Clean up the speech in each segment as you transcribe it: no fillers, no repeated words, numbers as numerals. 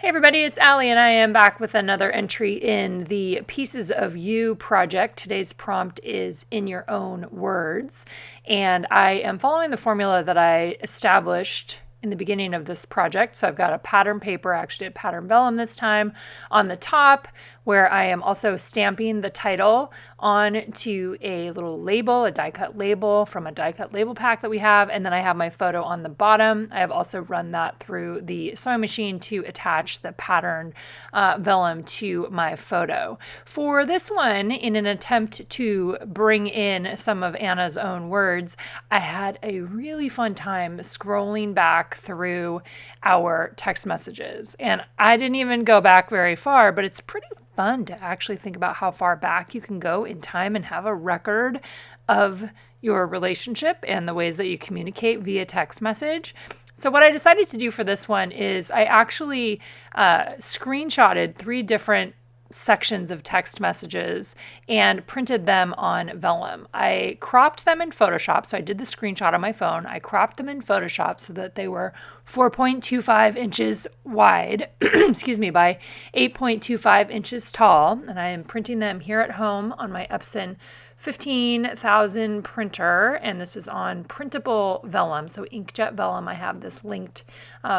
Hey everybody, it's Allie and I am back with another entry in the Pieces of You project. Today's prompt is in your own words, and I am following the formula that I established in the beginning of this project. So I've got a pattern paper, I actually did pattern vellum this time, on the top, where I am also stamping the title onto a little label, a die cut label from a die cut label pack that we have, and then I have my photo on the bottom. I have also run that through the sewing machine to attach the pattern vellum to my photo. For this one, in an attempt to bring in some of Anna's own words, I had a really fun time scrolling back through our text messages. And I didn't even go back very far, but it's pretty fun to actually think about how far back you can go in time and have a record of your relationship and the ways that you communicate via text message. So what I decided to do for this one is I actually screenshotted 3 different sections of text messages and printed them on vellum. I cropped them in Photoshop. So I did the screenshot on my phone. I cropped them in Photoshop so that they were 4.25 inches wide, excuse me, by 8.25 inches tall. And I am printing them here at home on my Epson 15,000 printer, and this is on printable vellum, so inkjet vellum. I have this linked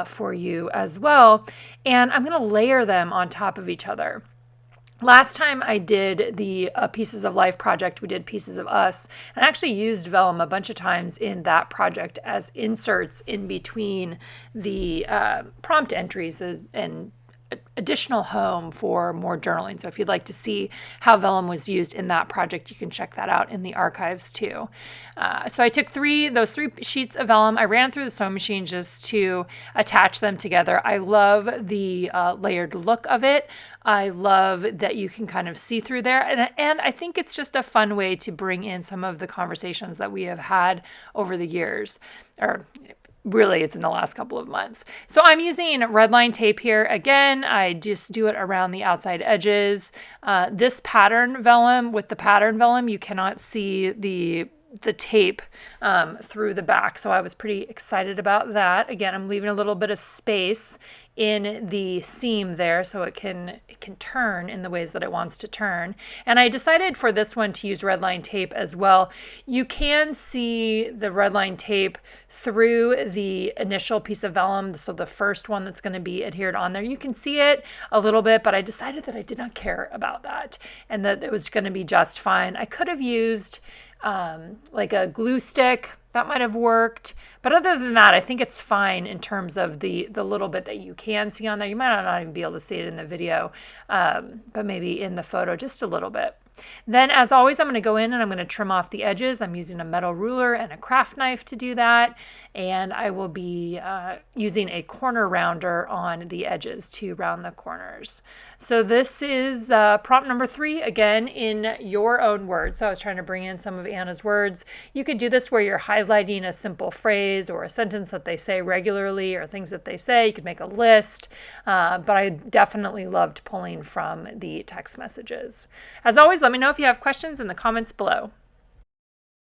for you as well, and I'm going to layer them on top of each other. Last time I did the Pieces of Life project, we did Pieces of Us, and I actually used vellum a bunch of times in that project as inserts in between the prompt entries and additional home for more journaling. So if you'd like to see how vellum was used in that project, you can check that out in the archives too. So I took those three sheets of vellum. I ran through the sewing machine just to attach them together. I love the layered look of it. I love that you can kind of see through there. And I think it's just a fun way to bring in some of the conversations that we have had over the years, or really, it's in the last couple of months. So I'm using red line tape here. Again, I just do it around the outside edges. This pattern vellum, with the pattern vellum, you cannot see the tape through the back. So I was pretty excited about that. Again, I'm leaving a little bit of space in the seam there so it can turn in the ways that it wants to turn. And I decided for this one to use red line tape as well. You can see the red line tape through the initial piece of vellum, so the first one that's going to be adhered on there. You can see it a little bit, but I decided that I did not care about that and that it was going to be just fine. I could have used like a glue stick. That might have worked. But other than that, I think it's fine in terms of the little bit that you can see on there. You might not even be able to see it in the video, but maybe in the photo just a little bit. Then, as always, I'm going to go in and I'm going to trim off the edges. I'm using a metal ruler and a craft knife to do that. And I will be using a corner rounder on the edges to round the corners. So this is prompt number 3, again, in your own words. So I was trying to bring in some of Anna's words. You could do this where you're highlighting a simple phrase or a sentence that they say regularly or things that they say. You could make a list, but I definitely loved pulling from the text messages. As always, let me know if you have questions in the comments below.